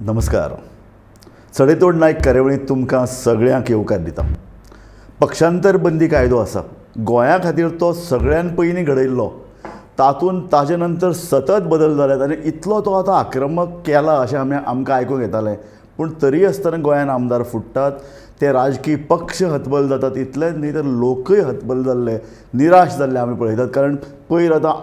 नमस्कार. सडेतोड नायक कार्यावळीत तुमकां सगळ्यांक येवकार दिता. पक्षांतर बंदी कायदो आसा, गोंया खातीर तो सगळ्यान पयलीं घडयल्लो. तातूंत ताजे नंतर सतत बदल जाल्यात आनी इतलो तो आतां आक्रमक केला अशें आमकां आयकूंक येतालें. पूण तरी आसतना गोंयान आमदार फुट्टात, ते राजकीय पक्ष हतबल जातात. इतलेंच न्ही तर लोकय हतबल जाल्ले, निराश जाल्ले आमी पळयतात. कारण पयर आतां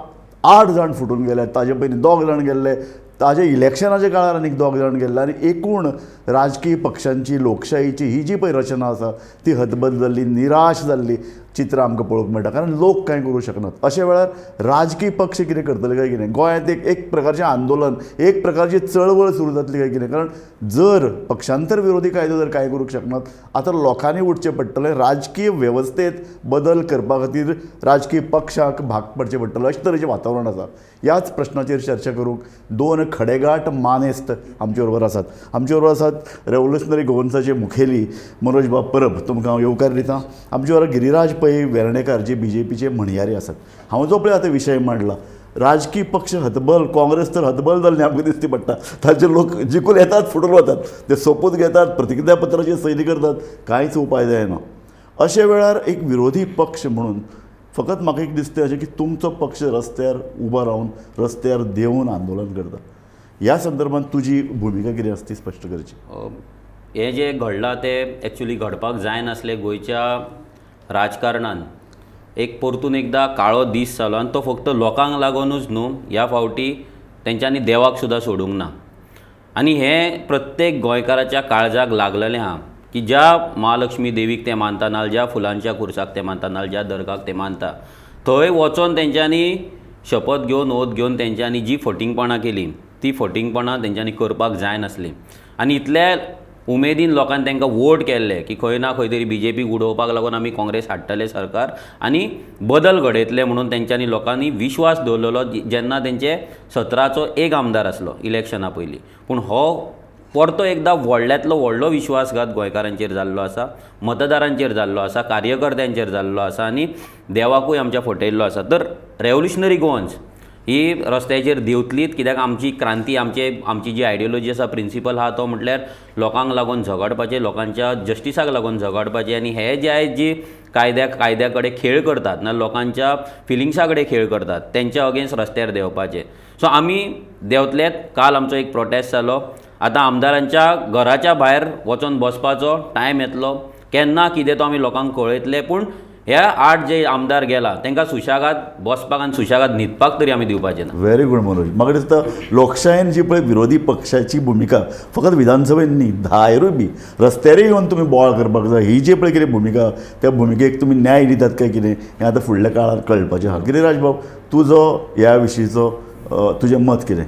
8 जाण फुटून गेले, ताजे पयलीं 2 जाण गेल्ले, ताजे इलेक्शनाच्या काळार आनीक 2 जाण गेल्ले आनी एकूण राजकीय पक्षांची लोकशायेची ही जी पळय रचना आसा ती हतबल जाल्ली, निराश जाल्ली चित्र आमकां पळोवंक मेळटा. कारण लोक कांय करूं शकनात. अशा वेळार राजकीय पक्ष कितें करतले काय कितें? गोंयांत एक प्रकारचें आंदोलन, एक प्रकारची चळवळ सुरू जातली काय कितें? कारण जर पक्षांतर विरोधी कायदो जर कांय करूंक शकनात, आतां लोकांनी उठचें पडटलें. राजकीय वेवस्थेत बदल करपा खातीर राजकीय पक्षाक भाग पडचें पडटलें, अशें तरेचें वातावरण आसा. ह्याच प्रश्नाचेर चर्चा करूंक 2 खडेगाठ मानेस्त आमचे बरोबर आसात. आमचे बरोबर आसात रेव्होल्युशनरी गोवन्साचे मुखेली मनोज बाब परब, तुमकां येवकार दिता. आमचे बरोबर गिरीराज पै वेर्णेकार जे BJPचे म्हणयारे आसात. हांव जो पळय आतां विशय मांडला, राजकीय पक्ष हतबल, काँग्रेस तर हतबल जाल्लें आमकां दिसती पडटा. ताचे लोक जिखून येतात, फुटून वतात, ते सोपूत घेतात, प्रतिज्ञापत्राचेर सैनी करतात, कांयच उपाय जायना. अशा वेळार एक विरोधी पक्ष म्हणून फकत म्हाका एक दिसता अशें की तुमचो पक्ष रस्त्यार उबो रावन, रस्त्यार देंवन आंदोलन करता. ह्या संदर्भात तुजी भुमिका कितें आसा ती स्पश्ट करची. हें जें घडलां तें एक्चुली घडपाक जाय नासलें. गोंयच्या राजकारणान एक परतून एकदां काळो दीस जालो आनी तो फक्त लोकांक लागूनच न्हू, ह्या फावटी तेंच्यांनी देवाक सुद्दां सोडूंक ना. आनी हें प्रत्येक गोंयकाराच्या काळजाक लागलेलें आहा की ज्या महालक्ष्मी देवीक ते मानता, नाजाल्यार ज्या फुलांच्या खुर्साक ते मानता, नाजाल्यार ज्या दर्गाक ते मानता, थंय वचोन तेंच्यांनी शपथ घेवन, ओत घेवन तेंच्यांनी जी फटिंगपणां केली ती फटिंगपणां तेंच्यांनी करपाक जाय नासलीं. आनी इतल्या उमेदीन लोकांनी तांकां वोट केल्ले की खंय ना खंय तरी BJP उडोवपाक लागून आमी काँग्रेस हाडटले सरकार आनी बदल घडयतले म्हणून तेंच्यांनी लोकांनी विश्वास दवरलेलो जेन्ना तेंचे 17चो एक आमदार आसलो इलेक्शना पयलीं. पूण हो परतो एकदां व्हडल्यांतलो व्हडलो विश्वासघात गोंयकारांचेर जाल्लो आसा, मतदारांचेर जाल्लो आसा, कार्यकर्त्यांचेर जाल्लो आसा आनी देवाकूय आमच्या फटयल्लो आसा. तर रेव्होल्युशनरी गोवन्स ही रस्त्याचेर देंवतलीत, कित्याक आमची क्रांती, आमची जी आयडियोलॉजी आसा, प्रिंसिपल आहा तो म्हटल्यार लोकांक लागून झगडपाचें, लोकांच्या जस्टिसाक लागून झगडपाचें. आनी हे जे आयज जी कायद्या कडेन खेळ करतात ना, लोकांच्या फिलिंग्सा कडेन खेळ करतात, तेंच्या अगेन्स्ट रस्त्यार देंवपाचें. सो आमी देंवतलेत. काल आमचो एक प्रोटेस्ट जालो. आतां आमदारांच्या घराच्या भायर वचोन बसपाचो टायम येतलो, केन्ना कितें तो आमी लोकांक कळयतले. पूण ह्या 8 जे आमदार गेला तांकां सुशागाद बसपाक आनी सुशागाद न्हिदपाक तरी आमी दिवपाचें ना. Very good Manoj. म्हाका दिसता लोकशायेन जी पळय विरोधी पक्षाची भुमिका फकत विधानसभेन न्ही, भायरूय बी रस्त्यारय येवन तुमी बोवाळ करपाक जाय, ही जी पळय कितें भुमिका, त्या भुमिकेक तुमी न्याय दितात काय कितें हें आतां फुडल्या काळार कळपाचें आहा. गिरीराज बाब, तुजो ह्या विशींचो तुजें मत कितें?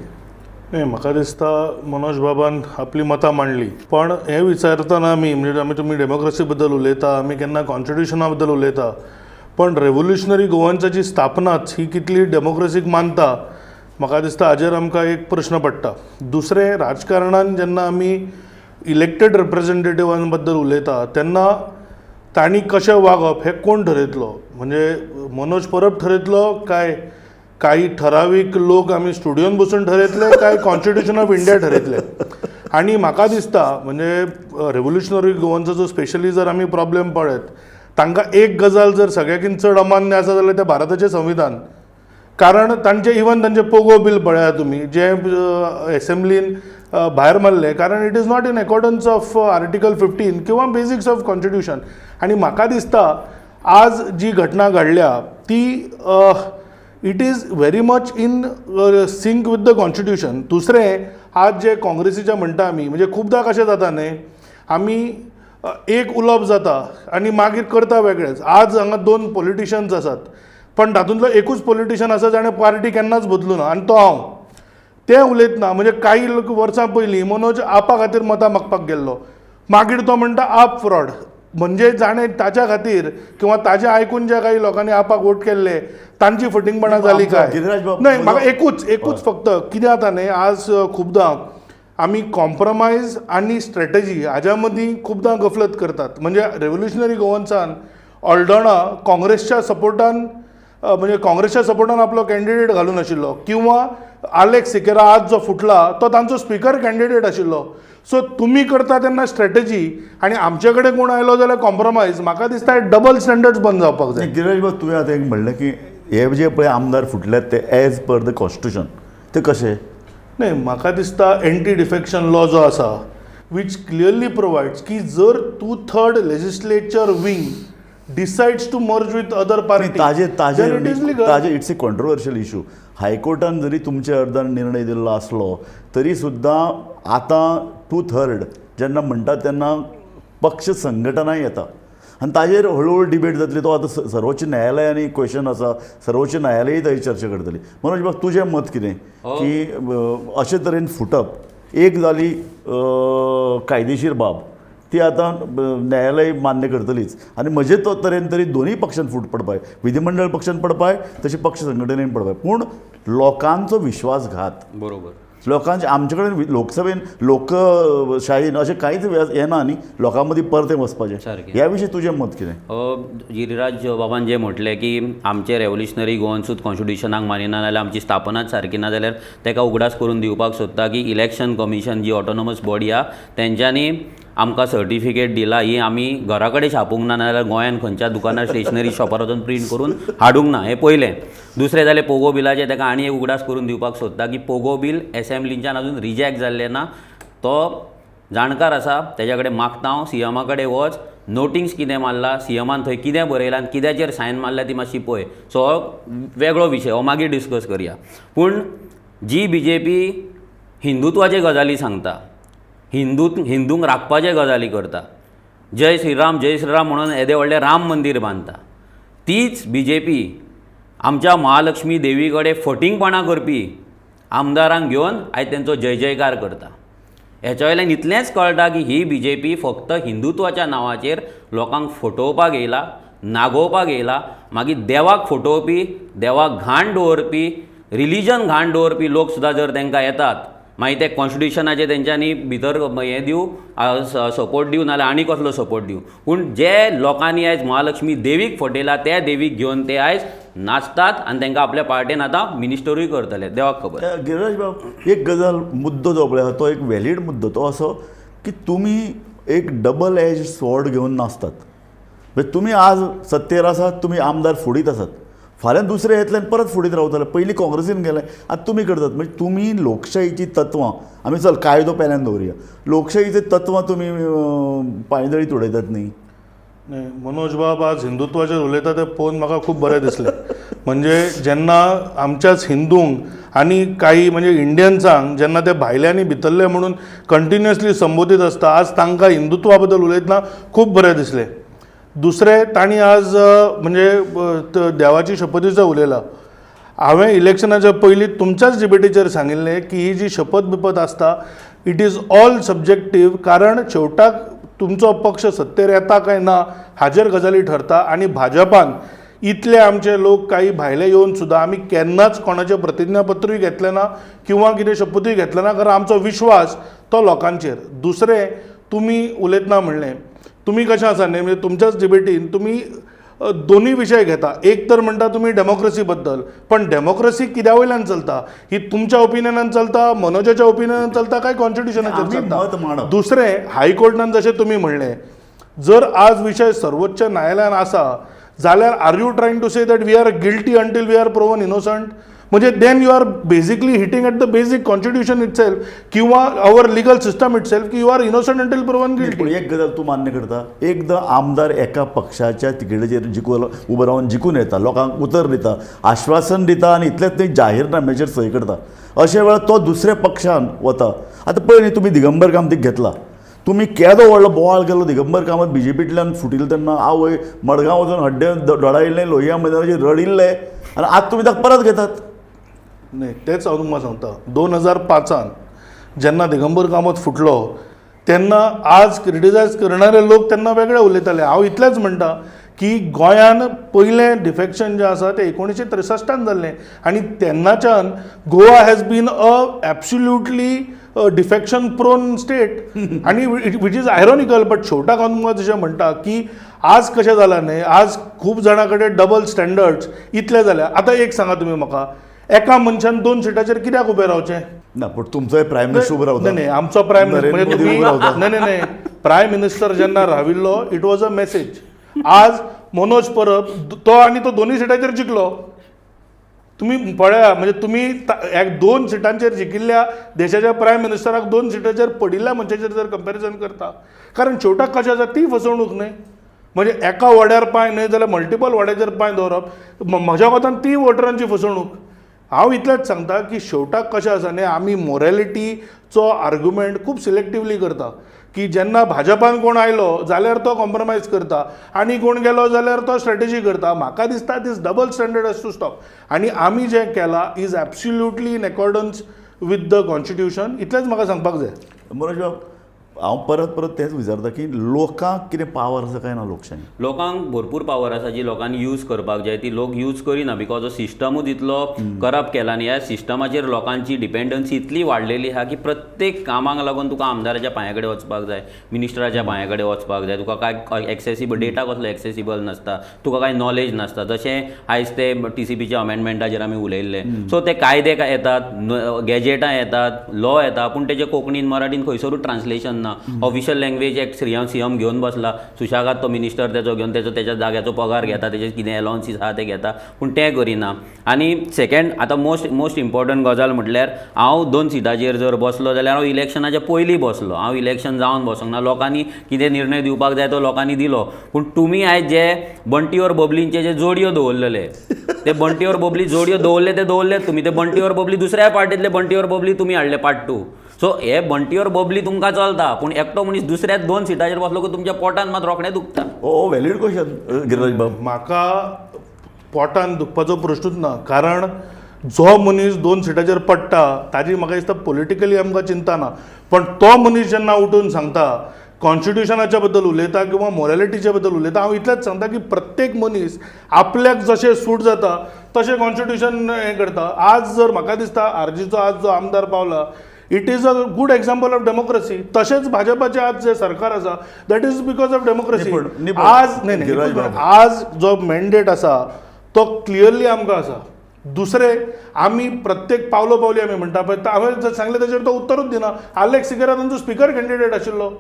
नाही, म्हाका दिसता मनोज बाबान आपली मतां मांडली. पण हें विचारतना आमी तुमी डेमोक्रेसी बद्दल उलयता, आमी केन्ना कॉन्स्टिट्युशना बद्दल उलयता, पण रेव्होल्युशनरी गोवन्साची स्थापनाच ही कितली डेमोक्रेसीक मानता म्हाका दिसता हाजेर आमकां एक प्रश्न पडटा. दुसरें, राजकारणान जेन्ना आमी इलेक्टेड रिप्रेझेंटेटिव्हां बद्दल उलयता तेन्ना तांणी कशें वागप हें कोण ठरयतलो? म्हणजे मनोज परब ठरयतलो काय काही ठरावीक लोक आमी स्टुडियोन बसून ठरयतले काय कॉन्स्टिट्युशन ऑफ इंडिया ठरयतले? आणि म्हाका दिसता म्हणजे रेव्होल्युशनरी गोवन्साचो स्पेशली जर आमी प्रॉब्लेम पळयत, तांकां एक गजाल जर सगळ्याकीन चड अमान्य आसा जाल्यार तें भारताचें संविधान. कारण तांचे पोगो बील पळया तुमी, जे एसेंब्लीन भायर मारले, कारण it is not in accordance of article 15 किंवा बेसिक्स ऑफ कॉन्स्टिट्युशन. आणि म्हाका दिसता आज जी घटना घडल्या ती it is very much in sync with the constitution. दुसरें, आज जे काँग्रेसीचे म्हणटा आमी, म्हणजे खुबदां कशें जाता न्ही, आमी एक उलोवप जाता आनी मागीर करता वेगळेंच. आज हांगा 2 पॉलिटिशियन्स आसात, पण तातूंतलो एकूच पॉलिटिशियन आसा जाणें पार्टी केन्नाच बदलूं ना, आनी तो हांव. तें उलयतना म्हणजे काही वर्सां पयलीं मनोज आपा खातीर मतां मागपाक गेल्लो, मागीर तो म्हणटा आप फ्रॉड. म्हणजे जाणें ताच्या खातीर किंवा ताजें आयकून ज्या काही लोकांनी आपाक वोट केल्ले तांची फटिंगपणां जाली काय? नाही, म्हाका एकूच फक्त कितें जाता न्ही, आज खुबदां आमी कॉम्प्रमायज आनी स्ट्रेटजी हाज्या मदीं खुबदां गफलत करतात. म्हणजे रेव्होल्युशनरी गोवन्सान ऑल्डोना काँग्रेसच्या सपोर्टान म्हणजे काँग्रेसच्या सपोर्टान आपलो कॅन्डिडेट घालून आशिल्लो, किंवा आलेक्स सिकेरा आज जो फुटला तो तांचो स्पीकर कॅन्डिडेट आशिल्लो. सो तुमी करता तेन्ना स्ट्रॅटेजी आनी आमचे कडेन कोण आयलो जाल्यार कॉम्प्रोमायज. म्हाका दिसता डबल स्टँडर्ड्स बंद जावपाक जाय. गिरीश भाऊ तुवें आतां एक म्हणलें की हे जे पळय आमदार फुटल्यात ते एज पर द कॉन्स्टिट्यूशन ते कशे. नाही म्हाका दिसता एंटी डिफेक्शन लॉ जो आसा वीच क्लियरली प्रोवायड्स की जर 2/3 legislature wing decides to merge with other party ताजे इट्स ए कॉन्ट्रोवर्शियल इशू. हायकोर्टान जरी तुमच्या अर्दान निर्णय दिल्लो आसलो तरी सुद्दां आतां 2/3 जेन्ना म्हणटा तेन्ना पक्ष संघटनाय येता आनी ताजेर हळूहळू डिबेट जातली. तो आतां सर्वोच्च न्यायालयानी क्वेश्चन आसा, सर्वोच्च न्यायालय ताची चर्चा करतली. मनोज बाब तुजें मत कितें की अशे तरेन फुटप एक जाली कायदेशीर बाब ती आतां न्यायालय मान्य करतलीच आनी म्हजे तो तरेन तरी दोनूय पक्षान फूट पडपाय, विधिमंडळ पक्षान पडपाय तशी पक्ष संघटनेन पडपाय. पूण लोकांचो विश्वासघात बरोबर. लोकांचे आमचे कडेन लोकसभेन लोकशाहीन अशें कांयच येना न्ही लोकां मदीं परतें वचपाचें. ह्या विशीं तुजें मत कितें. गिरीराज बाबान जें म्हटलें की आमचे रेव्होल्युशनरी गोवन्सूच कॉन्स्टिट्युशनाक मानिना जाल्यार आमची स्थापनाच सारकी ना जाल्यार ताका उगडास करून दिवपाक सोदता की इलेक्शन कमिशन जी ऑटोनॉमस बॉडी आहा तेंच्यांनी आमकां सर्टिफिकेट दिला ही आमी घरा कडेन छापूंक ना नाजाल्यार गोंयान खंयच्या दुकानार स्टेशनरी शॉपार वचून प्रिंट करून हाडूंक ना. हें पयलें. दुसरें जालें पोगो बिलाचें ताका आनी एक उगडास करून दिवपाक सोदता की पोगो बिल एसेंब्लीच्यान अजून रिजेक्ट जाल्लें ना. तो जाणकार आसा तेज्या कडेन मागता हांव सीएमा कडेन वच नोटिंग्स कितें मारला सीएमान थंय कितें बरयलां आनी कित्याचेर सायन मारल्या ती मातशी पळय. सो हो वेगळो विशय हो मागीर डिस्कस करया. पूण जी BJP हिंदुत्वाचे गजाली सांगता हिंदूंक राखपाचे गजाली करता जय श्रीराम म्हणून येदे व्हडलें राम मंदीर बांदता तीच BJP आमच्या महालक्ष्मी देवी कडेन फटिंगपणां करपी आमदारांक घेवन आयज तेंचो जय जयकार करता. हेच्या वयल्यान इतलेंच कळटा की ही BJP फक्त हिंदुत्वाच्या नांवाचेर लोकांक फटोवपाक येयला, नागोवपाक येयला. मागीर देवाक फटोवपी, देवाक घाण दवरपी, रिलीजन घाण दवरपी लोक सुद्दां जर तांकां येतात मागीर ते कॉन्स्टिट्युशनाचे तेंच्यांनी भितर हें दिवं सपोर्ट दिवं नाल्यार आनी कसलो सपोर्ट दिवं. पूण जे लोकांनी आयज महालक्ष्मी देवीक फटयला त्या देवीक घेवन ते आयज नाचतात आनी तांकां आपल्या पार्टेन आतां मिनिस्टरूय करतले. देवाक खबर. गिरीराज बाब एक गजाल मुद्दो जो पळय तो एक वॅलीड मुद्दो तो असो की तुमी एक डबल एज स्वॉर्ड घेवन नाचतात. म्हणजे तुमी आज सत्तेर आसात, तुमी आमदार फुडीत आसात, फाल्यां दुसरे येतल्यान परत फुडीत रावतले. पयलीं काँग्रेसीन गेले आतां तुमी करतात. म्हणजे तुमी लोकशाहीची तत्वां आमी चल कायदो पेल्यान दवरया लोकशाहीचे तत्वां तुमी पांयदळीत उडयतात न्ही. मनोज बाब आज हिंदुत्वाचेर उलयता तें पळोवन म्हाका खूब बरें दिसलें. म्हणजे जेन्ना आमच्याच हिंदूंक आनी काही म्हणजे इंडियन्सांक जेन्ना ते भायल्यांनी भितरले म्हणून कंटिन्युअसली संबोधीत आसता आज तांकां हिंदुत्वा बद्दल उलयतना खूब बरें दिसलें. दुसरें तांणी आज म्हणजे देवाची शपथीचो उलयला. हांवें इलेक्शनाच्या पयलीं तुमच्याच डिबेटीचेर सांगिल्लें की ही जी शपथ बिपत आसता इट इज ऑल सब्जेक्टीव. कारण शेवटाक तुमचो पक्ष सत्तेर येता काय ना हाजेर गजाली ठरता. आनी भाजपान इतले आमचे लोक काही भायले येवन सुद्दां आमी केन्नाच कोणाचें प्रतिज्ञापत्रूय घेतलें ना किंवा कितें शपथूय घेतलें ना. कारण आमचो विश्वास तो लोकांचेर. दुसरें तुमी उलयतना म्हणलें तुमी कशें आसा न्ही म्हणजे तुमच्याच डिबेटीन तुमी दोन्ही विशय घेता. एक तर म्हणटा तुमी डेमोक्रेसी बद्दल पण डेमोक्रेसी कित्या वयल्यान चलता ही तुमच्या ओपिनियनान चलता मनोजाच्या ओपिनियनान चलता काय कॉन्स्टिट्युशनाचेर चलता. दुसरें हायकोर्टान जशें तुमी म्हणलें जर आज विशय सर्वोच्च न्यायालयान आसा जाल्यार are you trying to say that we are guilty until we are proven innocent. म्हणजे then you are basically hitting at the basic constitution itself किंवा आवर लिगल सिस्टम इटसेल्फ की you are innocent until proven guilty. एक गजाल तूं मान्य करता एकदां आमदार एका पक्षाच्या तिकेटीचेर जिखून उबो रावन जिखून येता लोकांक उतर दिता आश्वासन दिता आनी इतलेंच न्ही जाहीरनाम्याचेर सही करता. अशे वेळार तो दुसऱ्या पक्षान वता. आतां पळय न्ही तुमी दिगंबर कामतीक घेतला तुमी केदो व्हडलो बोवाळ केलो दिगंबर कामत BJPंतल्यान फुटिल्लो तेन्ना आवय मडगांव वचून हड्डे दोडायिल्ले लोहिया मैदानाचेर रडिल्ले आनी आतां तुमी ताका परत घेतात. नाही तेच हांव तुमकां सांगता 2005 जेन्ना दिगंबर कामत फुटलो तेन्ना आज क्रिटिसायज करणारे लोक तेन्ना वेगळे उलयताले. हांव इतलेंच म्हणटा की गोंयान पयलें डिफेक्शन जें आसा तें 1963 जाल्लें आनी तेन्नाच्यान Goa has been a absolutely defection prone state आनी वीच इज आयरॉनिकल. बट शेवटाक हांव तुमकां जशें म्हणटा की आज कशें जालां न्ही आज खूब जाणां कडेन डबल स्टँडर्ड्स इतले जाल्या. आतां एक सांगा तुमी म्हाका एका मनशान 2 सिटाचेर कित्याक उबें रावचें? ना पण तुमचोय प्रायम मिनिस्टर उबो रावता. नाही नाही, आमचो प्रायम मिनिस्टर नरेंद्र म्हणजे मोदी तुम्ही उबो रावता. नाही नाही नाही, प्रायम मिनिस्टर जेन्ना राविल्लो इट वॉज अ मेसेज. आज मनोज परब तो आनी तो दोनूय सिटाचेर जिखलो. तुम्ही पळया, म्हणजे तुम्ही 2 सिटांचेर जिखिल्ल्या देशाच्या प्रायम मिनिस्टराक 2 सिटाचेर पडिल्ल्या मनशाचेर जर कंपॅरिजन करता, कारण शेवटाक कशें आसा ती फसवणूक न्हय. म्हणजे एका वाड्यार पांय न्हय जाल्यार मल्टिपल वाड्याचेर पांय दवरप, म्हज्या कोतान ती वोटरांची फसवणूक. हांव इतलेंच सांगता की शेवटाक कशें आसा न्ही, आमी मोरॅलिटीचो आर्ग्युमेंट खूब सिलेक्टिवली करता. की जेन्ना भाजपान कोण आयलो जाल्यार तो कॉम्प्रमायज करता आनी कोण गेलो जाल्यार तो स्ट्रॅटेजी करता. म्हाका दिसता this double standard has to stop. आनी आमी जें केलां is absolutely in accordance with the constitution. इतलेंच म्हाका सांगपाक जाय. मनोज बाब, हांव परत तेच विचारता की लोकांक कितें पावर आसा काय ना लोकशाही? लोकांक भरपूर पावर आसा जी लोकांनी यूज करपाक जाय, ती लोक यूज करिना बिकॉज हो सिस्टमूच इतलो करप्ट केला आनी ह्या सिस्टमाचेर लोकांची डिपेंडन्सी इतली वाडलेली आहा की प्रत्येक कामाक लागून तुका आमदाराच्या पांया कडेन वचपाक जाय, मिनिस्टराच्या पांया कडेन वचपाक जाय. तुका काय एक्सेसिबल डेटा कसलो एक्सेसिबल नासता, तुका काय नॉलेज नासता. जशें आयज ते TCPच्या अमेंडमेंटाचेर आमी उलयल्ले, सो ते कायदे येतात, गॅजेटां येतात, लॉ येता, पूण तेजे कोंकणीन मराठीन खंयसरूच ट्रान्सलेशन ना. ऑफिशियल लँग्वेज एक सीएम घेवन बसला, सुशागात तो मिनिस्टर तेजो घेवन तेच्या जाग्याचो पगार घेता, तेजे कितें एलावन्सीस आहा ते घेता, पूण तें करिना. आनी सेकंड आतां मोस्ट इम्पॉर्टंट गजाल म्हटल्यार हांव 2 सिटाचेर जर बसलो जाल्यार हांव इलेक्शनाच्या पयलीं बसलो. हांव इलेक्शन जावन बसोंक ना. लोकांनी कितें निर्णय दिवपाक जाय तो लोकांनी दिलो. पूण तुमी आयज जे बंटी और बबलींचे जे जोडयो दवरलेले, ते बंटी और बबली जोडयो दवरले तुमी. ते बंटी और बबली दुसऱ्या पार्टींतले बंटी और बबली तुमी हाडले पार्ट 2. सो हे बंटी और बबली तुमकां चलता, पूण एकटो मनीस दुसऱ्या 2 सिटाचेर बसलो की तुमच्या पोटान मात रोखडें दुखता. ओ व्हॅलिड क्वेश्चन गिरीराज बाब. म्हाका पोटान दुखपाचो प्रश्नूच ना. कारण जो मनीस 2 सिटाचेर पडटा ताजी म्हाका दिसता पॉलिटिकली आमकां चिंता ना. पण तो मनीस जेन्ना उठून सांगता, कॉन्स्टिट्युशनाच्या बद्दल उलयता किंवा मोरॅलिटीच्या बद्दल उलयता, हांव इतलेंच सांगता की प्रत्येक मनीस आपल्याक जशें सूट जाता तशें कॉन्स्टिट्युशन हें करता. आज जर म्हाका दिसता आरजीचो आज जो आमदार पावला, it is a good example of democracy. तशेंच भाजपाचें आज जे सरकार आसा that is because of democracy. आज आज जो मॅन्डेट आसा तो क्लियरली आमकां आसा. दुसरें आमी प्रत्येक पावलो पावली आमी म्हणटा पळय, हांवें जर सांगलें ताचेर तो उत्तरूच दिना. आलेक्स सिगारा तांचो स्पीकर कॅन्डिडेट आशिल्लो,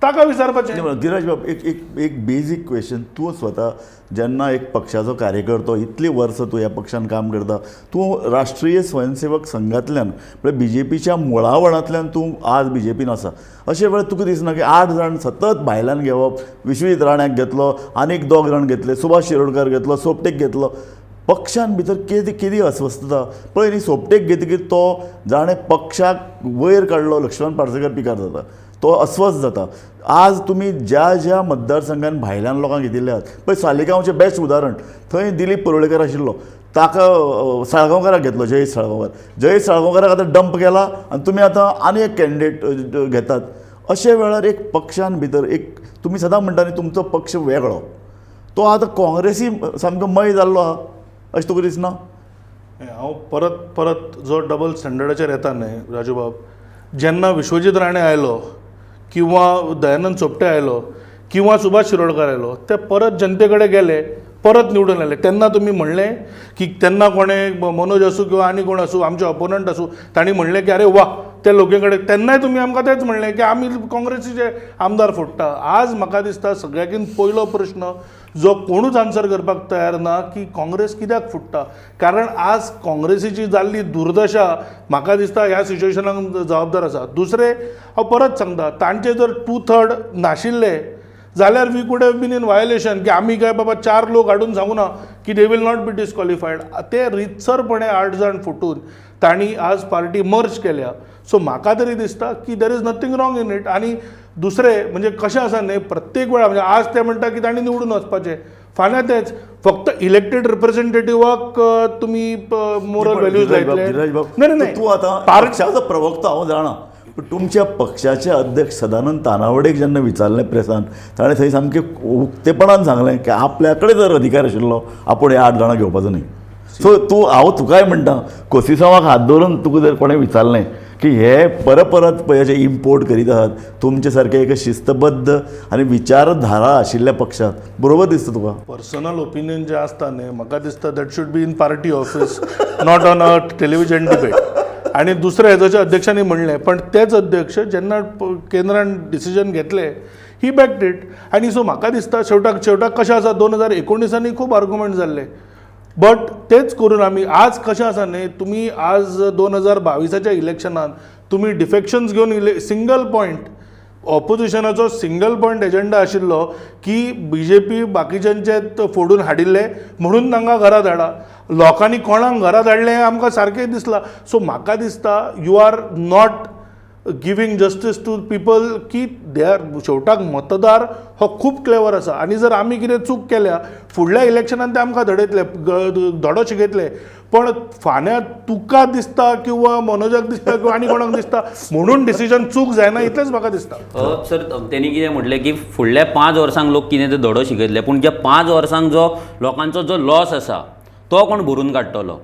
ताका विचारपाचें. गिरीराज बाब, एक बेजीक क्वेश्चन. तूं स्वता जेन्ना एक पक्षाचो कार्यकर्तो इतलीं वर्सां तूं ह्या पक्षान काम करता, तूं राष्ट्रीय स्वयंसेवक संघांतल्यान म्हणजे BJPच्या मुळावळांतल्यान तूं आज BJPन आसा. अशे वेळार तुका दिसना की 8 जाण सतत भायल्यान घेवप, विश्वजीत राण्याक घेतलो, आनीक 2 जाण घेतले, सुभाष शिरोडकार घेतलो, सोपटेक घेतलो. पक्षान भितर कितें अस्वस्थता पळय न्ही. सोपटेक घेतकीर तो जाणें पक्षाक वयर काडलो, लक्ष्मण पार्सेकर पिकार जाता, तो अस्वस्थ जाता. आज तुमी ज्या मतदारसंघान भायल्यान लोकांक घेतिल्ले आहात पळय, सालिगांवचें बेस्ट उदाहरण, थंय दिलीप परोळेकर आशिल्लो, ताका साळगांवकाराक घेतलो, जयेश साळगांवकाराक आतां डंप केला आनी तुमी आतां आनी एक कॅन्डिडेट घेतात. अशे वेळार एक पक्षान भितर एक तुमी सदां म्हणटा न्ही तुमचो पक्ष वेगळो, तो आतां काँग्रेसी सामको मय जाल्लो आहा अशें तुका दिसना? हांव परत जो डबल स्टँडर्डाचेर येता न्हय राजू बाब, जेन्ना विश्वजीत राणे आयलो किंवा दयानंद सोपटे आयलो किंवा सुभाष शिरोडकार आयलो, ते परत जनते कडेन गेले, परत निवडून आयले. तेन्ना तुमी म्हणलें की तेन्ना कोणें मनोज आसूं किंवा आनी कोण आसूं, आमचे ऑपोनंट आसूं, तांणी म्हणलें की अरे वा ते लोके कडेन. तेन्नाय तुमी आमकां तेच म्हणलें की आमी काँग्रेसीचे आमदार फोडटा. आज म्हाका दिसता सगळ्याकीन पयलो प्रश्न जो कोणूच आन्सर करपाक तयार ना की काँग्रेस कित्याक फुट्टा. कारण आज काँग्रेसीची जाल्ली दुर्दशा म्हाका दिसता ह्या सिच्युएशनाक जबाबदार आसा. दुसरें हांव परत सांगता, तांचे जर 2/3 नाशिल्ले जाल्यार we could have been in violation, की आमी काय बाबा 4 लोक हाडून सांगू ना की दे वील नॉट बी डिस्क्वॉलिफायड. ते रितसरपणे 8 जाण फुटून तांणी आज पार्टी मर्ज केल्या. सो म्हाका तरी दिसता की there is nothing wrong in it. आनी दुसरें म्हणजे कशें आसा न्ही, प्रत्येक वेळा म्हणजे आज ते म्हणटा की तांणी निवडून वचपाचें, फाल्यां तेच फक्त इलेक्टेड रिप्रेझेंटेटिव्हाक तुमी मोरल व्हॅल्यूज लायतले. नाही तूं आतां पक्षाचो प्रवक्ता हांव जाणा, पूण तुमच्या पक्षाचे अध्यक्ष सदानंद तानावडेक जेन्ना विचारलें प्रेसान, ताणें थंय सामकें उक्तेपणान सांगलें की आपल्या कडेन जर अधिकार आशिल्लो आपूण हे 8 जाणां घेवपाचो न्ही. सो हांव तुकाय म्हणटा, कोसिसांवाक हात धरून तुका जर कोणें विचारलें की हे परत पळय जे इम्पोर्ट करीत आहात तुमचे सारके एक शिस्तबद्ध आनी विचारधारा आशिल्ल्या पक्षांत बरोबर दिसता तुका? पर्सनल ओपिनियन जे आसता न्ही म्हाका दिसता that should be in party office not on a television debate. आणि दुसऱ्या हेजोच्या अध्यक्षांनी म्हणलें पण तेच अध्यक्ष जेन्ना केंद्रान डिसिजन घेतलें ही बॅक्ड इट. आनी सो म्हाका दिसता शेवटाक कशें आसा 2019 खूब आर्ग्युमेंट जाल्ले बट तेच करून आमी आज कशें आसा न्ही तुमी आज 2022च्या इलेक्शनान तुमी डिफेक्शन्स घेवन सिंगल पॉयंट ऑपोजिशनाचो सिंगल पॉयंट एजेंडा आशिल्लो की BJP बाकीच्यांचे फोडून हाडिल्ले म्हणून तांकां घरा धाडा. लोकांनी कोणाक घरा धाडलें हें आमकां सारकें दिसलां. सो म्हाका दिसता you are not giving justice to people की दे आर शेवटाक मतदार हो खूब क्लेवर आसा. आनी जर आमी कितें चूक केल्या फुडल्या इलेक्शनान ते आमकां धडो शिकयतले पण फाल्यां तुका दिसता किंवा मनोजाक दिसता किंवा आनी कोणाक दिसता म्हणून डिसिजन चूक जायना इतलेंच म्हाका दिसता. सर त्यांनी कितें म्हटलें की फुडल्या 5 वर्सांक लोक कितें ते धडो शिकयतले पूण ज्या 5 वर्सांक जो लोकांचो जो लॉस आसा तो कोण भरून काडटलो.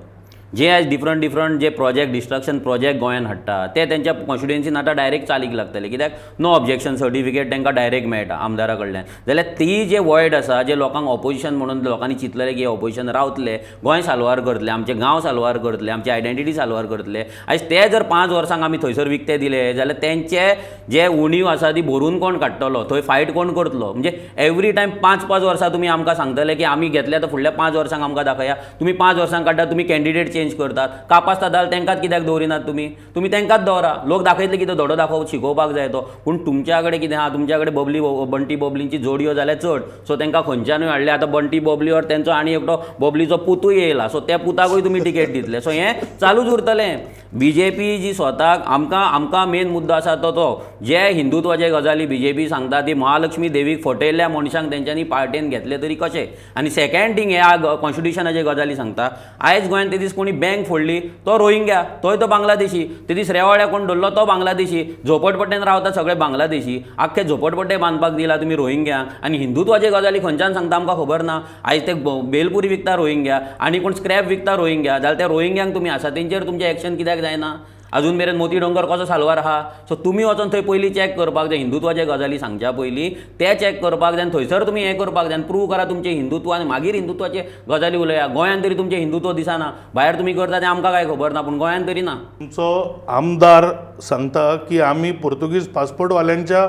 जे आज डिफरंट जे प्रोजेक्ट डिस्ट्रक्शन प्रोजेक्ट गोंयांत हाडटा ते तेंच्या कॉन्स्टिट्युएन्सीन आतां डायरेक्ट चालीक लागतले कित्याक नो ऑब्जेक्शन सर्टिफिकेट तांकां डायरेक्ट मेळटा आमदारा कडल्यान. जाल्यार ती जे वॉयड आसा जे लोकांक ऑपोजिशन म्हणून लोकांनी चिंतलेले की ऑपोजिशन रावतले गोंय साल्वार करतले आमचे गांव साल्वार करतले आमची आयडेंटिटी साल्वार करतले आयज ते जर 5 वर्सांक आमी थंयसर विकते दिले जाल्यार तेंचे जे उणीव आसा ती भरून कोण काडटलो थंय फायट कोण करतलो. म्हणजे एवरी टायम 5-5 वर्सां तुमी आमकां सांगतले की आमी घेतले तर फुडल्या 5 वर्सांक आमकां दाखया. तुमी 5 वर्सांक काडटा तुमी कॅन्डिडेट चेंज करतात कापास दाल तेंकांच कित्याक दवरिनात तुमी तेंकांच दवरा. लोक दाखयतले कितें धडो दाखोवप शिकोवपाक जाय तो पूण तुमच्या कडेन कितें आहा तुमच्या कडेन बंटी बबलींची जोडयो जाल्यार चड सो तेंकां खंयच्यानूय हाडले. आतां बंटी बबली और तेंचो आनी एकटो बबलीचो पुतूय येयला सो त्या पुताकूय तुमी टिकेट दितले. सो हें चालूच उरतलें. BJP जी स्वताक आमकां मेन मुद्दो आसा तो जे हिंदुत्वाचे गजाली BJP सांगता ती महालक्ष्मी देवीक फटयल्ल्या मनशांक तेंच्यांनी पार्टेन घेतले तरी कशें. आनी सेकंड थिंग हे कॉन्स्टिट्युशनाचे गजाली सांगता आयज गोंयांत ते दीस कोणी बँक फोडली तो रोहिंग्या तोय तो बांगलादेशी. ते दीस रेवाड्या कोण धरलो तो बांगलादेशी. झोपडपट्ट्यान रावता सगळे बांगलादेशी. आख्खे झोपडपट्टे बांदपाक दिला तुमी रोहिंग्यांक. आनी हिंदुत्वाचे गजाली खंयच्यान सांगता आमकां खबर ना. आयज ते बेलपुरी विकता रोहिंग्या आनी कोण स्क्रॅप विकता रोहिंग्या जाल्यार त्या रोहिंग्यांक तुमी आसा तेंचेर तुमचें एक्शन कित्याक जायना. अजून मेरेन मोती डोंगर कसो साल्वार आहा. सो तुमी वचोन थंय पयलीं चॅक करपाक जाय हिंदुत्वाचे गजाली सांगच्या पयलीं ते चॅक करपाक जाय. थंयसर तुमी हें करपाक जाय प्रूव करा तुमचें हिंदुत्व आनी मागीर हिंदुत्वाचे गजाली उलया. गोंयांत तरी तुमचें हिंदुत्व दिसना. भायर तुमी करता तें आमकां काय खबर ना पूण गोंयांत तरी ना. तुमचो आमदार सांगता की आमी पोर्तुगीज पासपोर्टवाल्यांच्या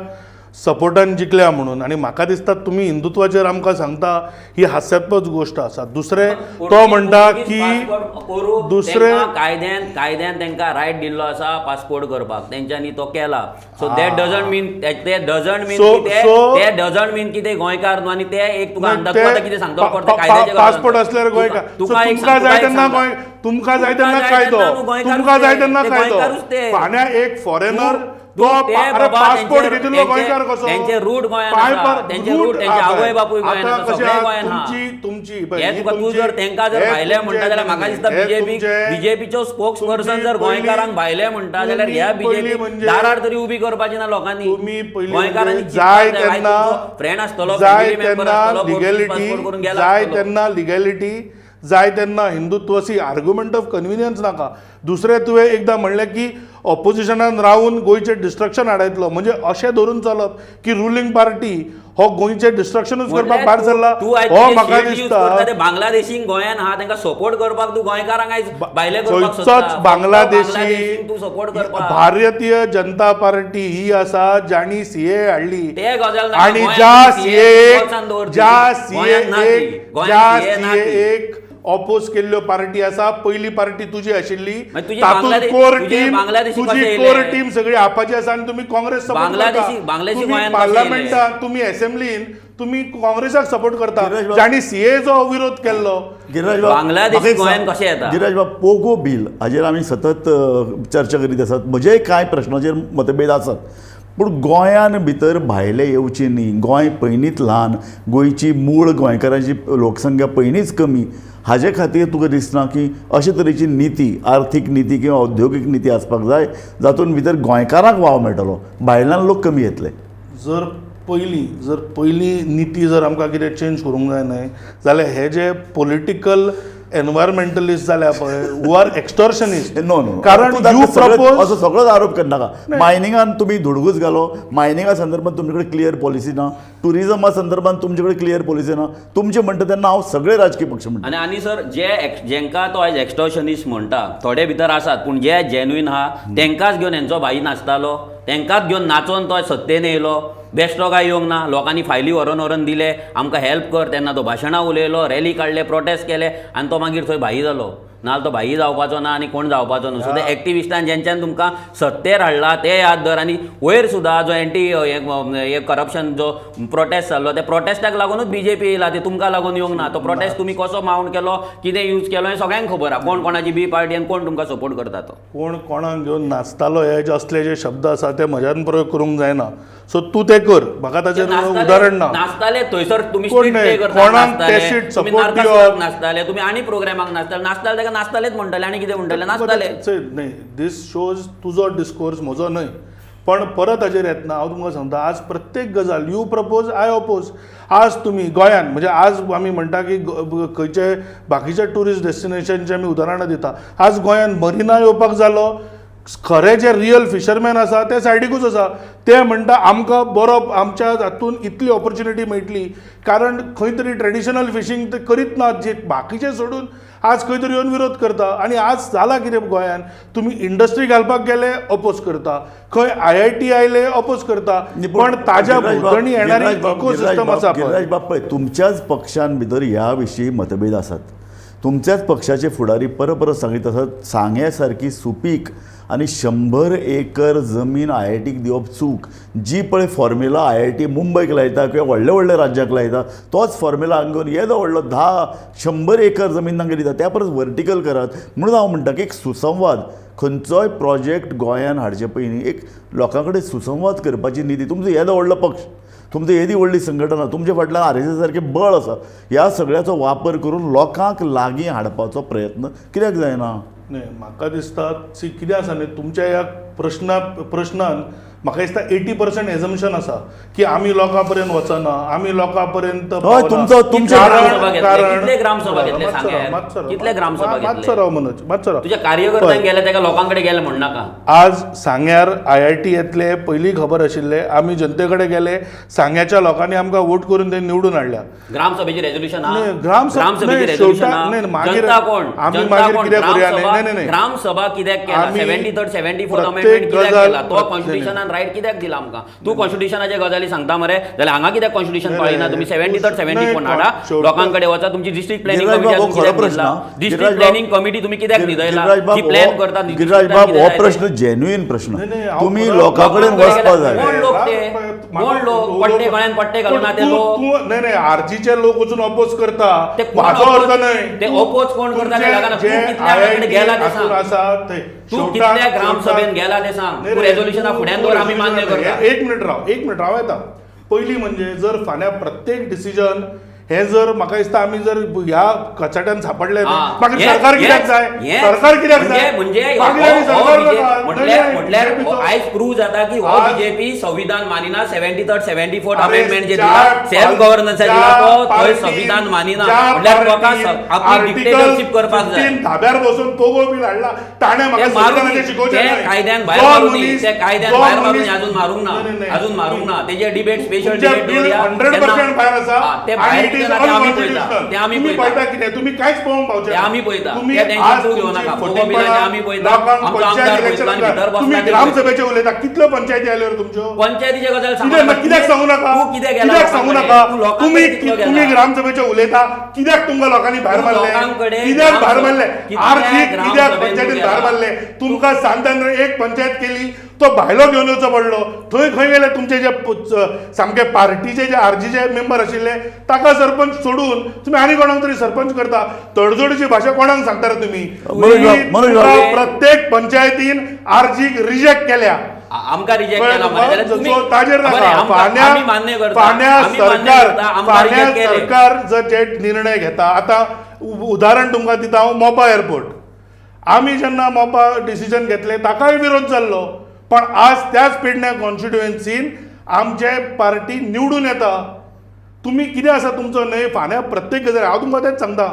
सपोर्टान जिखल्या म्हणून आनी म्हाका दिसता तुमी हिंदुत्वाचेर आमकां सांगता ही हास्यास्पद गोश्ट आसा. दुसरें तो म्हणटा की दुसरें कायद्यान तांकां रायट दिल्लो आसा पासपोर्ट करपाक तेंच्यांनी तो केला. सो दॅट डजंट मीन ते डजंट मीन की ते गोंयकार न्हू. आनी ते एक तुका अंधत्व कितें सांगतो पडटा कायद्याचे पासपोर्ट असल्यार गोंयकार. तुमकां जाय तेन्ना कायदो तुमकां जाय तेन्ना कायदो. फाल्यां एक फॉरेनर तो पासपोर्ट घेतिल्लो गोंयकार कसो. तेंचे रूट गोंयांत आसा तेंचे रूट तेंचे आवय बापूय गोंयांत आसा सगळे गोंयांत आहा. हे तुका तूं जर तेंकां जर भायले म्हणटा जाल्यार म्हाका दिसता BJPचो स्पोक्स पर्सन जर गोंयकारांक भायले म्हणटा जाल्यार ह्या BJP दारार तरी उबी करपाची ना लोकांनी. गोंयकारांनी जाय तेन्ना फ्रेंड आसतलो जाय तेन्ना लिगॅलिटी जाय तेन्ना हिंदुत्वाची आर्ग्युमेंट ऑफ कन्विनियन्स नाका. दुसरें तुवें एकदां म्हणलें की ऑपोजिशनान रावन गोंयचें डिस्ट्रक्शन हाडयतलो म्हणजे अशें धरून चलप की रुलींग पार्टी हो गोंयचें डिस्ट्रक्शनूच करपाक भायर सरला हो म्हाका दिसता. बांगलादेशीक गोंयांत आहा तांकां सपोर्ट करपाक तूं गोंयकारांक आयज भायले करपाक खंयचोच बांगलादेशी तूं सपोर्ट करपाक. भारतीय जनता पार्टी ही आसा जाणी CAA हाडली ते गजाल आनी ज्या CAA ऑपोज केल्ल्यो पार्टी आसा. पयली पार्टी तुजी आशिल्ली तातूंत तुजी कोर टीम सगळी आपाची आसा आनी तुमी काँग्रेस सपोर्ट करता. पार्लमेंटान तुमी असेंब्लीन तुमी काँग्रेसाक सपोर्ट करता जाणी CAAचो विरोध केल्लो. गिराज बाब पोगो बील हाजेर आमी सतत चर्चा करीत आसात. म्हजेय कांय प्रश्नाचेर मतभेद आसात पूण गोंयान भितर भायले येवची न्ही. गोंय पयलींच ल्हान गोंयची मूळ गोंयकारांची लोकसंख्या पयलींच कमी. हाजे खातीर तुका दिसना की अशे तरेची नीती आर्थीक नीती किंवा औद्योगीक नीती आसपाक जाय जातून भितर गोंयकारांक वाव मेळटलो भायल्यान लोक कमी येतले. जर पयली नीती जर आमकां कितें चेंज करूंक जाय न्हय जाल्यार हे जे पॉलिटिकल एनवायरमेंटलिस्ट जाल्या पळय हू आर एक्स्टॉर्शनिस्ट नो नो कारण यू प्रपोज असो सगळोच आरोप करनाका मायनिंगान तुम्ही धुडगूस घालो मायनिंगा संदर्भात तुमचे कडेन क्लियर पॉलिसी ना टुरिजमा संदर्भात तुमचे कडेन क्लियर पॉलिसी ना तुमचे म्हणटा तेन्ना हांव सगळे राजकीय पक्ष म्हणटा आनी सर जेंका तो आयज एक्स्टॉर्शनिस्ट म्हणटा थोडे भितर आसात पूण जे जेन्युइन आहा तेंकाच घेवन हेंचो भाई नाचतालो तेंकाच घेवन नाचोन तो सत्तेन येयलो बेश्टो काय येवंक ना लोकांनी फायली व्हरून दिले आमकां हेल्प कर तेन्ना तो भाशणां उलयलो रॅली काडले प्रोटेस्ट केले आनी तो मागीर थंय भाई जालो नाजाल्यार तो भाई जावपाचो ना आनी कोण जावपाचो न्हू सो ते एक्टिविस्टान जेंच्यान तुमकां सत्तेर हाडला ते याद धर आनी वयर सुद्दां जो एंटी करप्शन जो प्रोटेस्ट जाल्लो त्या प्रोटेस्टाक लागूनच बीजेपी येयला ते तुमकां लागून येवंक ना तो प्रोटेस्ट तुमी कसो मावंट केलो कितें यूज केलो हें सगळ्यांक खबर आहा कोण कोणाची बी पार्टी आनी कोण तुमकां सपोर्ट करता तो कोण कोणाक घेवन नाचतालो हे जे असले जे शब्द आसा ते म्हज्यान प्रयोग करूंक जायना सो तूं ते कर म्हाका ताचेर उदाहरण ना नाचताले थंयसर तुमी कोण स्ट्रीट नाही, प्ले करता कोणाक ते नाचताले सीट तुमी support नारकासुराक दिवप. नाचताले तुमी आनी प्रोग्रामाक नाचताले ताका नाचतालेच म्हणटाले आनी कितें म्हणटाले नाचताले नाही दीस शोज तुजो डिस्कोर्स म्हजो न्हय पण परत हाजेर येतना हांव तुमकां सांगता आज प्रत्येक गजाल यू प्रपोज आय ऑपोज आज तुमी गोंयान म्हणजे आज आमी म्हणटा की खंयचे बाकीचे ट्युरिस्ट डेस्टिनेशनचे आमी उदाहरणां दिता आज गोंयान मरिना येवपाक जालो खरे जे रियल फिशरमॅन आसा ते सायडीकूच आसा ते म्हणटा आमकां बरो आमच्या हातून इतली ऑपॉर्च्युनिटी मेळटली कारण खंय तरी ट्रेडिशनल फिशींग ते करीत नात जे बाकीचे सोडून आज खंय तरी येवन विरोध करता आनी आज जाला कितें गोंयान तुमी इंडस्ट्री घालपाक गेले ऑपोज करता खंय IIT आयले ऑपोज करता पण ताज्या भोंवतणी येणारी इकोसिस्टम आसा गिरीराज बाब पळय तुमच्याच पक्षान भितर ह्या विशीं मतभेद आसात तुमच्याच पक्षाचे फुडारी परत सांगीत आसात सांग्या सारकी सुपीक आनी 100 एकर जमीन IITक दिवप चूक जी पळय फॉर्म्युला IIT मुंबयक लायता किंवा व्हडल्या राज्याक लायता तोच फॉर्म्युला हांगा येदो व्हडलो 100 एकर जमीन तांकां दिता त्या परस वर्टिकल करात म्हणून हांव म्हणटा की एक सुसंवाद खंयचोय प्रोजेक्ट गोंयान हाडचे पयलीं एक लोकां कडेन सुसंवाद करपाची नीती तुमचो येदो व्हडलो पक्ष तुमचो येदी व्हडली संघटना तुमच्या फाटल्यान RSS सारकें बळ आसा ह्या सगळ्याचो वापर करून लोकांक लागीं हाडपाचो प्रयत्न कित्याक जायना न्ही म्हाका दिसता कितें आसा न्ही तुमच्या ह्या प्रश्नान म्हाका दिसता 80% एजम्पशन आसा की आमी लोकां पर्यंत वचना आमी लोकां पर्यंत हय तुमचो कितले ग्रामसभा घेतले सांग्यार कितले ग्रामसभा घेतले मातसो राव मनोज मातसो राव तुज्या कार्यकर्त्यांक गेले तेका लोकांकडे गेले म्हणनाका आज सांग्यार IIT येतले पयलीं खबर आशिल्ले आमी जनते कडेन गेले सांग्याच्या लोकांनी आमकां वोट करून ते निवडून हाडल्या ग्रामसभेची रेझोल्युशन ग्रामसभेची रेझोल्युशन मागीर कोण आमी मागीर कितें करूया नाही ग्रामसभा कित्याक केला 73rd 74th अमेंडमेंट कित्याक केला तो कॉन्स्टिट्यूशनान रायट कित्याक दिला आमकां तूं कॉन्स्टिट्यूशनाचे गजाली सांगता मरे जाल्यार हांगा कित्याक कॉन्स्टिट्यूशन पाळिना तुमी 73rd 74 हाडा लोकांकडे वचा तुमची district planning district planning committee तुमी कित्याक न्हिदयला ती प्लॅन करता गिरीराज बाब हो प्रश्न जेन्युइन प्रश्न तुम्ही लोकां कडेन वचपा जाय कोण लोक ते कोण लोक पट्टे गळ्यान पट्टे घालून ना ते लोक नाही आरजीचे लोक वचून अपोज करता ते माझो अर्थ नाही ते अपोज कोण करता ते लागना तू कितल्या गेला ते सांग तू कितल्या ग्रामसभेन गेला ते सांग तू रेझोल्युशना फुड्यान दवर आमी मान्य करता एक मिनिट राव येता पयलीं म्हणजे जर फाल्यां प्रत्येक डिसिजन हे जर म्हाका दिसता आमी जर ह्या कचाट्यान सापडले मागीर सरकार कित्याक जाय सरकार कित्याक जाय म्हटल्यार आयज प्रूव्ह जाता की हो बीजेपी संविधान मानिना 73rd 74th अमेंडमेंट जे दिला सेल्फ गव्हर्नन्स दिला तो थंय संविधान मानिना म्हटल्यार लोकांक आपली डिक्टेटरशिप करपाक जाय धाब्यार बसून पोगो बी हाडला ताणे म्हाका संविधानाचे शिकोवचे ते कायद्यान भायर मारून ते कायद्यान भायर मारून अजून मारूंक ना तेजे डिबेट स्पेशल डिबेट दवरया 100% भायर आसा ते भायर ते आमी पळयता कितें तुमी कांयच पळोवंक पावचे ते आमी पळयता ते टेन्शन तूं घेवं नाका फोटो बिलाचे आमी पळयता आमचो आमदार पळयता आनी भितर बसला ग्रामसभेचे उलयता कितल्यो पंचायती आयल्यो रे तुमच्यो पंचायतीचे गजाल सांग कित्याक सांगू नाका तूं कित्याक गेला कित्याक सांगू नाका तुम्ही ग्रामसभेचे उलयता कित्याक तुमकां लोकांनी भायर मारले कित्याक भायर मारले आर्थिक कित्याक पंचायतीन भायर मारले तुमकां सांगतना एक पंचायत केली तो भायलो घेवन येवचो पडलो थंय खंय गेले तुमचे जे सामके पार्टीचे जे आरजीचे मेंबर आशिल्ले ताका सरपंच सोडून तुम्ही आनी कोणाक तरी सरपंच करता तडजोडीची भाशा कोणाक सांगता रे तुम्ही प्रत्येक पंचायतीन आरजीक रिजेक्ट केल्या आमकां रिजेक्ट केला ताजेर फाल्यां सरकार जर जे निर्णय घेता आतां उदाहरण तुमकां दिता हांव मोपा एअरपोर्ट आमी जेन्ना मोपा डिसिजन घेतले ताकाय विरोध जाल्लो पण आज त्याच पेडण्या कॉन्स्टिट्युएन्सीन आमचे पार्टी निवडून येता तुम्ही कितें आसा तुमचो न्हय फाल्यां प्रत्येक गजाल हांव तुमकां तेंच सांगता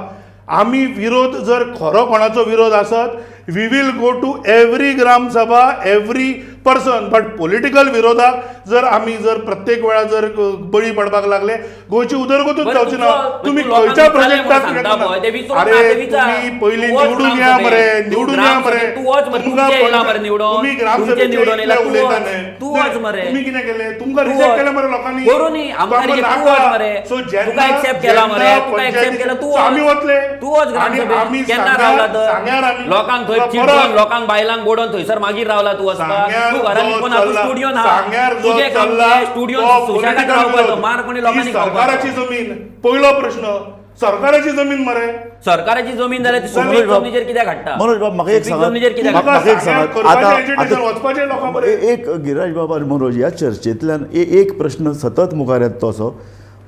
आमी विरोध जर खरो कोणाचो विरोध आसत we will go to every gram sabha every person but political विरोधाक जर आमी जर प्रत्येक वेळा जर बळी पडपाक लागले गोंयची उदरगतूच बरं, जावची ना तुमचो- तुम्ही तुमचो खंयच्या लोकांनी प्रोजेक्टाक सांगता कित्याक पळय, ते ना? विचारून अरे ना, ते विचार. तुम्ही पयलीं तू वच निवडून या ग्रामसभेक. मरे तू निवडून या मरे ग्रामसभेक तू वच मरे, तुमकां तुमचे येयला पंचायत- मरे निवडून. तुम्ही तुमचे ग्रामसभेचे निवडून येयला इतले तू उलयता वच. न्हय. तू वच मरे. तुम्ही कितें केलें तुमकां तू रिजेक्ट वच. केलें मरे लोकांनी करून न्ही, आमकां तुमकां reject तू नाका. वच मरे. So तुका जेन्ना- accept केला मरे, जेन्ना तुका accept पंचायतीचे- केला तू So आमी वच. वतले तू वच आनी ग्रामसभेक. आमी केन्ना सांग्यार- रावला तर सांग्यार आमी- लोकांक थंय परत- चिडून लोकांक बायलांक बोडोवन थंयसर मागीर रावला तू वचपाक सांग्यार तू घरांत जो कोण आतां चल्ला- स्टुडियोन हा सांग्यार जो तुजे काम चल्ला स्टुडियोन तो सुशेगाद political रावपाचो विरोध. मार कोणी ही लोकांनी सरकाराची खावपाचो जमीन पयलो प्रश्न सरकाराची जमीन मरे सरकाराची जमीन जाल्यार ती मनोज सुपीक बाब- जमनीचेर कित्याक हाडटा मनोज बाब म्हाका एक सुपीक सांगात जमनीचेर कित्याक तुमकां हाडटा म्हाका एक सांग्यार सांगात करपाचें आता agitation वचपाचें लोकां बरें. एक गिराज बाबा आणि मनोज ह्या चर्चेंतल्यान एक प्रश्न सतत मुखार येता तो असो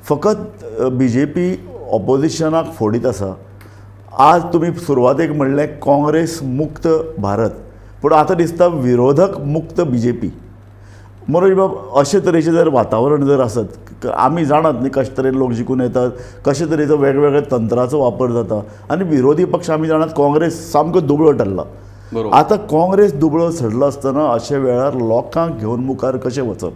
फकत BJP ऑपोजिशनाक फोडीत आसा आज तुम्ही सुरवातेक म्हणलें काँग्रेस मुक्त भारत पूण आतां दिसता विरोधक मुक्त BJP मनोज बाब अशे तरेचें जर वातावरण जर आसत आमी जाणात न्ही कशे तरेन लोक जिखून येतात कशे तरेचो वेगवेगळ्या तंत्राचो वापर जाता आनी विरोधी पक्ष आमी जाणात काँग्रेस सामको दुबळो ठरला बरोबर. आतां काँग्रेस दुबळो सरलो आसतना अशे वेळार लोकांक घेवन मुखार कशें वचप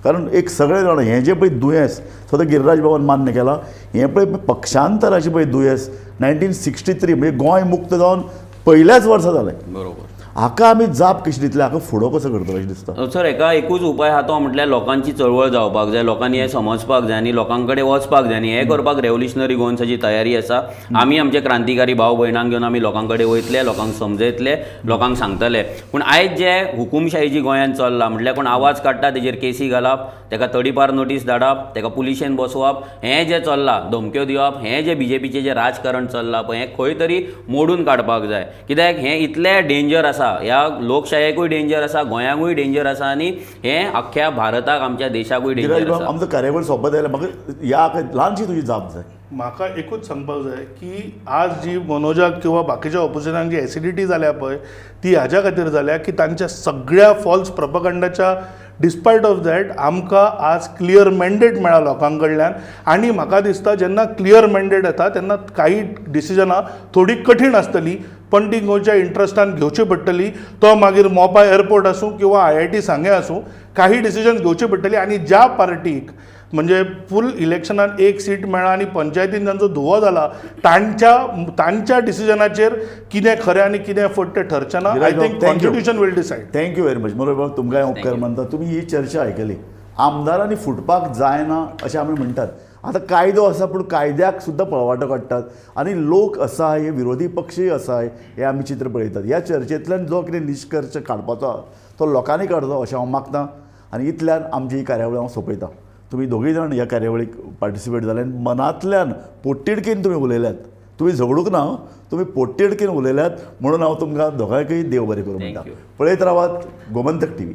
कारण एक सगळे जाण हें जें पळय दुयेंस सद्या गिरिराज बाबान मान्य केलां हें पळय पक्षांतराचें पळय दुयेंस 1963 म्हणजे गोंय मुक्त जावन पयल्याच वर्सा जालें बरोबर हाका आमी जाप कशी दितले हाका फुडो कसो करतलो अशें दिसता सर हेका एकूच उपाय आहा तो म्हटल्यार लोकांची चळवळ जावपाक जाय लोकांनी हें समजपाक जाय आनी लोकां कडेन वचपाक जाय आनी हें करपाक रेव्होल्युशनरी गोवन्साची तयारी आसा आमी आमचे क्रांतिकारी भाव भयणांक घेवन आमी लोकां कडेन वयतले लोकांक समजयतले लोकांक सांगतले पूण आयज जे हुकुमशाही जी गोंयांत चल्ला म्हटल्यार कोण आवाज काडटा तेजेर केसी घालप तेका तडीपार नोटीस धाडप तेका पुलिशेन बसोवप हें जें चल्लां धमक्यो दिवप हें जें BJPचें जें राजकारण चल्लां पळय हें खंय तरी मोडून काडपाक जाय कित्याक हें इतलें डेंजर आसा ह्या लोकशायेकूय डेंजर आसा गोंयाकूय डेंजर आसा आनी हें अख्ख्या भारताक आमच्या देशाकूय गिरिराज डेंजर बाब आसा आमचो कार्यावळ सोंपत आयला म्हाका ह्या ल्हानशी तुजी जाप जाय म्हाका एकूच सांगपाक जाय की आज जी मनोजाक किंवा बाकीच्या ऑपोजिशनाक जी एसिडिटी जाल्या पळय ती हाज्या खातीर जाल्या की तांच्या सगळ्या फॉल्स प्रोपगंडाच्या डिस्पायट ऑफ दॅट आमकां आज क्लियर मॅन्डेट मेळ्ळा लोकां कडल्यान आनी म्हाका दिसता जेन्ना क्लियर मॅन्डेट येता तेन्ना काही डिसिजनां थोडी कठीण आसतली पण ती गोंयच्या इंट्रस्टान घेवची पडटली तो मागीर मोपा एअरपोर्ट आसूं किंवा IIT सांगे आसूं काही डिसिजन्स घेवची पडटली आनी ज्या पार्टीक म्हणजे फूल इलेक्शनात एक सीट मेळ्ळा आनी पंचायतीन तांचो धुवो जाला तांच्या डिसिजनाचेर कितें खरें आनी कितें फट तें ठरचें ना I think constitution will decide thank you very much Manoj बाब तुमकां हांव उपकार मानता तुमी ही चर्चा आयकली आमदारांनी फुटपाक जायना अशें आमी म्हणटात आतां कायदो आसा पूण कायद्याक सुद्दां पळवाटो काडटात आनी लोक आसाय हे विरोधी पक्षूय आसाय हे आमी चित्र पळयतात ह्या चर्चेंतल्यान जो कितें निश्कर्श काडपाचो तो लोकांनी काडचो अशें हांव मागतां आनी इतल्यान आमची ही कार्यावळ हांव सोंपयतां तुमी दोगूय जाण ह्या कार्यावळीक पार्टिसिपेट जाले आनी मनांतल्यान पोटतिडकीन तुमी उलयल्यात तुमी झगडूंक ना तुमी पोटतिडकीन उलयल्यात म्हणून हांव तुमकां दोगांयकय देव बरें करूं म्हणटा Thank you. पळयत रावात गोमंतक TV